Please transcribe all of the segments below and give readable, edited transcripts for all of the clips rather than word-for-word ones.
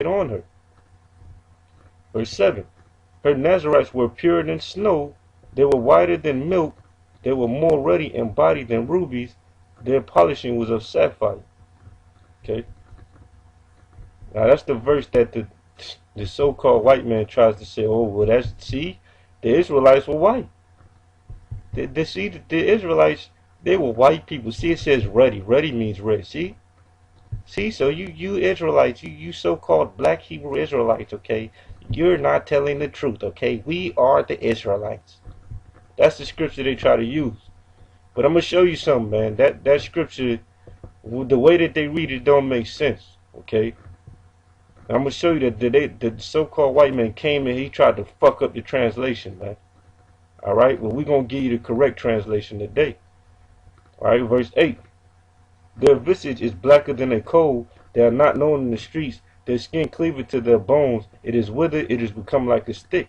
on her. Verse 7. Her Nazarites were purer than snow. They were whiter than milk. They were more ruddy in body than rubies. Their polishing was of sapphire. Okay. Now that's the verse that the so-called white man tries to say, oh, well, see, the Israelites were white. The Israelites, they were white people. See, it says ruddy. Ruddy means red. See? See, so you Israelites, you so-called black Hebrew Israelites, okay, you're not telling the truth, okay? We are the Israelites. That's the scripture they try to use. But I'm going to show you something, man. That scripture, the way that they read it don't make sense, okay? I'm going to show you that the so-called white man came and he tried to fuck up the translation, man. All right? Well, we're going to give you the correct translation today. All right, verse 8. Their visage is blacker than a coal. They are not known in the streets. Their skin cleaveth to their bones. It is withered. It is become like a stick.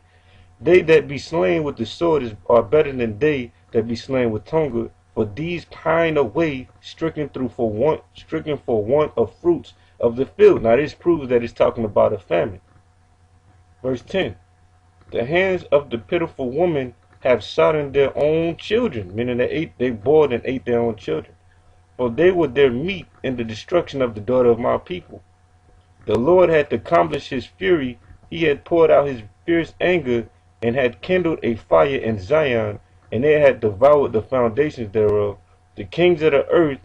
They that be slain with the sword are better than they that be slain with hunger. For these pine away, stricken for want of fruits of the field. Now this proves that it's talking about a famine. Verse 10. The hands of the pitiful woman have sodden their own children, meaning they boiled and ate their own children. For they were their meat in the destruction of the daughter of my people. The Lord had accomplished his fury. He had poured out his fierce anger and had kindled a fire in Zion, and they had devoured the foundations thereof. The kings of the earth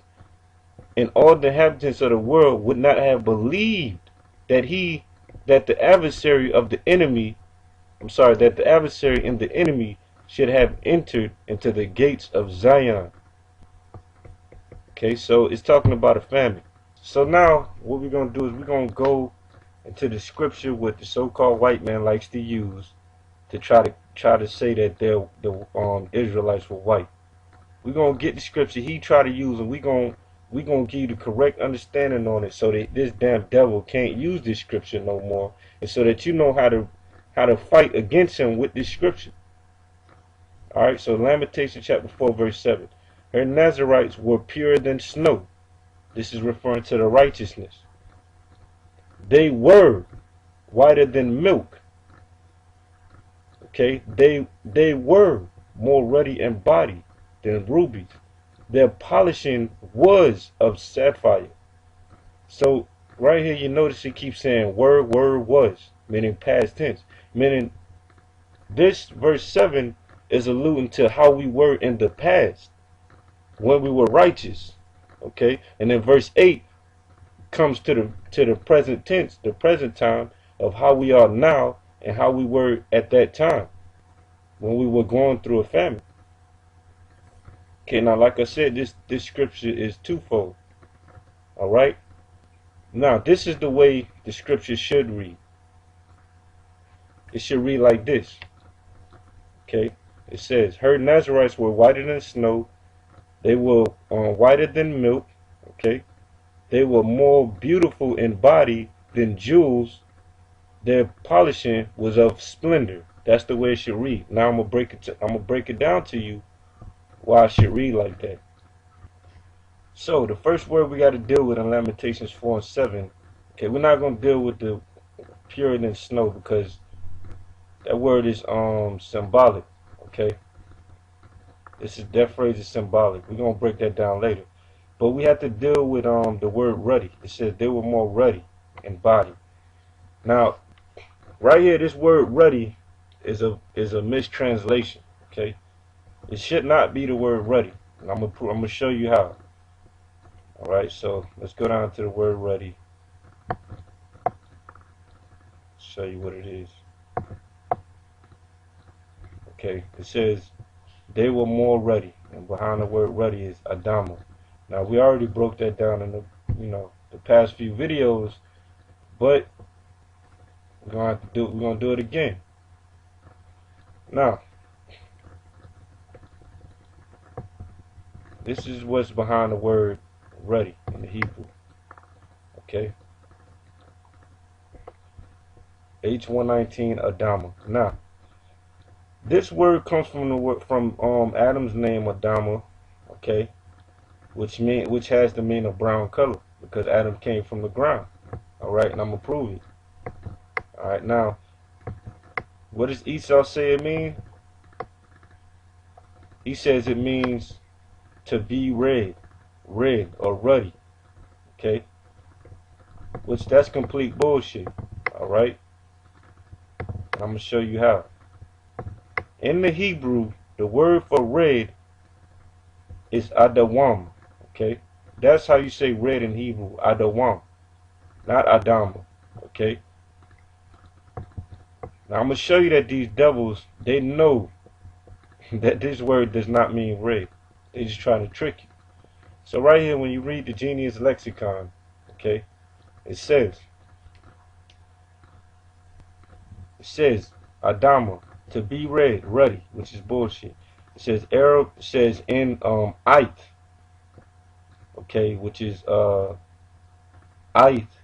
and all the inhabitants of the world would not have believed that the adversary and the enemy should have entered into the gates of Zion. Okay, so it's talking about a famine. So now what we're going to do is we're going to go into the scripture what the so-called white man likes to use to try to say that the Israelites were white. We're going to get the scripture he tried to use, and we're going to give you the correct understanding on it so that this damn devil can't use this scripture no more, and so that you know how to fight against him with this scripture. Alright, so Lamentation chapter 4 verse 7. Her Nazarites were purer than snow. This is referring to the righteousness. They were whiter than milk. Okay, they were more ruddy in body than rubies. Their polishing was of sapphire. So right here you notice it keeps saying were, was, meaning past tense. Meaning this verse 7 is alluding to how we were in the past when we were righteous. Okay, and then verse 8 comes to the present tense, the present time of how we are now and how we were at that time when we were going through a famine. Okay, now like I said, this scripture is twofold. All right, now this is the way the scripture should read. It should read like this. Okay, it says, her Nazarites were whiter than snow. They were whiter than milk. Okay, they were more beautiful in body than jewels. Their polishing was of splendor. That's the way it should read. Now I'm gonna break it down to you why it should read like that. So the first word we got to deal with in Lamentations 4 and 7. Okay, we're not gonna deal with the purer than snow because that word is symbolic. Okay, that phrase is symbolic. We're gonna break that down later. But we have to deal with the word ruddy. It says they were more ruddy in body. Now, right here, this word ruddy is a mistranslation. Okay, it should not be the word ruddy. And I'm gonna show you how. All right, so let's go down to the word ruddy. Show you what it is. Okay, it says they were more ruddy, and behind the word ruddy is Adamo. Now we already broke that down in the past few videos, but we're gonna do it again. Now, this is what's behind the word ruddy in the Hebrew. Okay, H119 Adama. Now, this word comes from Adam's name Adama. Okay, which has the meaning of brown color because Adam came from the ground. All right, and I'm gonna prove it. Alright, now, what does Esau say it mean? He says it means to be red or ruddy, okay? Which that's complete bullshit, alright? I'm going to show you how. In the Hebrew, the word for red is adawam, okay? That's how you say red in Hebrew, adawam, not adama, okay? Now I'm going to show you that these devils, they know that this word does not mean red. They're just trying to trick you. So right here, when you read the Genius Lexicon, okay, it says Adama, to be red, ruddy, which is bullshit. It says Arab, says in Ith, okay, which is Ith,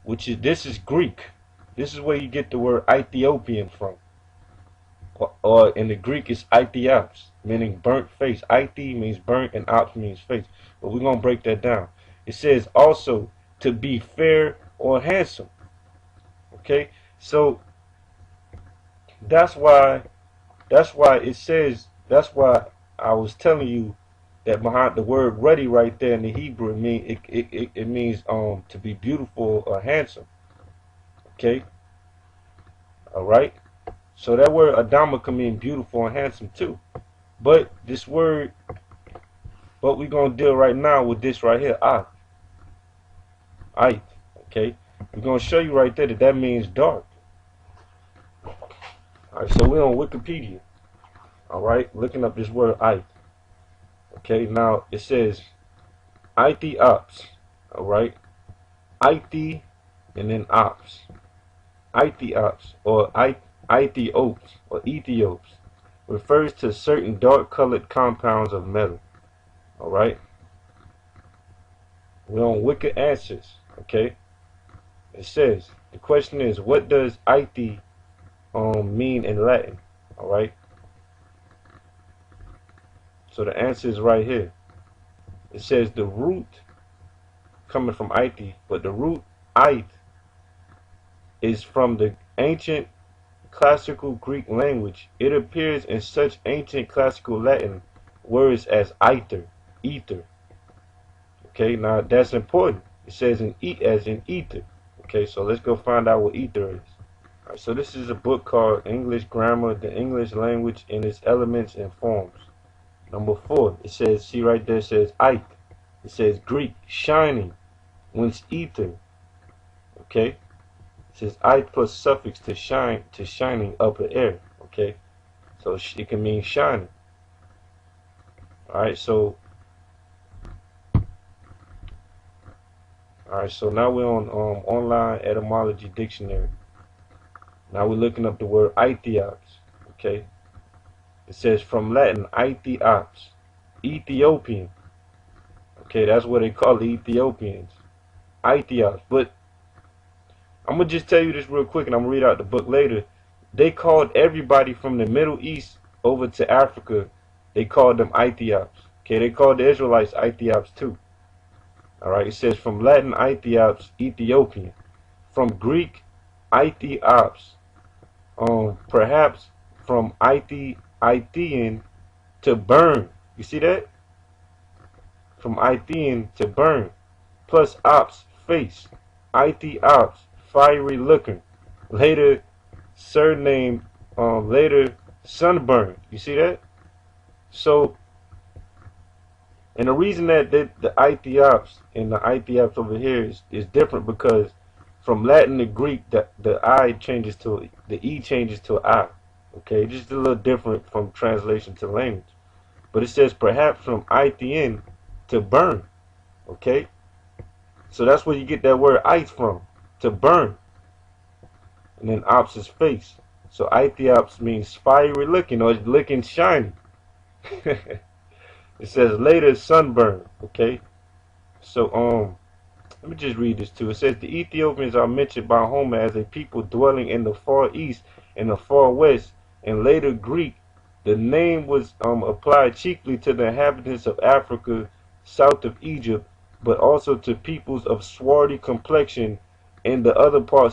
which is, this is Greek. This is where you get the word Ethiopian from. Or in the Greek it's Ethiops, meaning burnt face. Ithi means burnt and ops means face. But we're going to break that down. It says also to be fair or handsome. Okay? So that's why it says, that's why I was telling you that behind the word ruddy right there in the Hebrew, it means to be beautiful or handsome. Okay? Alright? So that word Adama can mean beautiful and handsome too. But this word, but we're going to deal right now with this right here, Ith. Okay? We're going to show you right there that that means dark. Alright, so we're on Wikipedia. Alright, looking up this word Ith. Okay, now it says Ethiops. Alright? Ithi and then ops. Ethiops or Ethiops or Ethiops refers to certain dark-colored compounds of metal. Alright? We're on Wicked Answers. Okay? It says, the question is, what does Ithi mean in Latin? Alright? So the answer is right here. It says the root, coming from Ithi, but the root Ith is from the ancient classical Greek language. It appears in such ancient classical Latin words as ether. Okay, now that's important. It says as in ether. Okay, so let's go find out what ether is. Alright, so this is a book called English Grammar, the English Language in its Elements and Forms. Number 4, it says, see right there, it says Ith. It says Greek, shining, whence ether. Okay, it says Ith plus suffix to shine, to shining, upper air. Okay, so it can mean shining. Alright, so now we're on online etymology dictionary. Now we're looking up the word Ethiops. Okay, it says from Latin Ethiops, Ethiopian. Okay, that's what they call the Ethiopians, Ethiops. But I'm gonna just tell you this real quick, and I'm gonna read out the book later. They called everybody from the Middle East over to Africa, they called them Ethiops. Okay, they called the Israelites Ethiops too. Alright, it says from Latin Ethiops, Ethiopian. From Greek, Ethiops. Perhaps from Ithean to burn. You see that? From Ithean to burn. Plus ops, face. Ethiops, fiery looking. Later surname, later sunburn. You see that? So, and the reason that the Ethiops and the Ethiops over here is different because from Latin to Greek, the I changes to, the E changes to I. Okay, just a little different from translation to language. But it says perhaps from Ithean to burn. Okay, so that's where you get that word Ith from, to burn. And then ops is face. So Ethiops means fiery looking or looking shiny. It says later sunburn. Okay, so let me just read this too. It says the Ethiopians are mentioned by Homer as a people dwelling in the far east and the far west. In later Greek, the name was applied chiefly to the inhabitants of Africa south of Egypt, but also to peoples of swarthy complexion in the other parts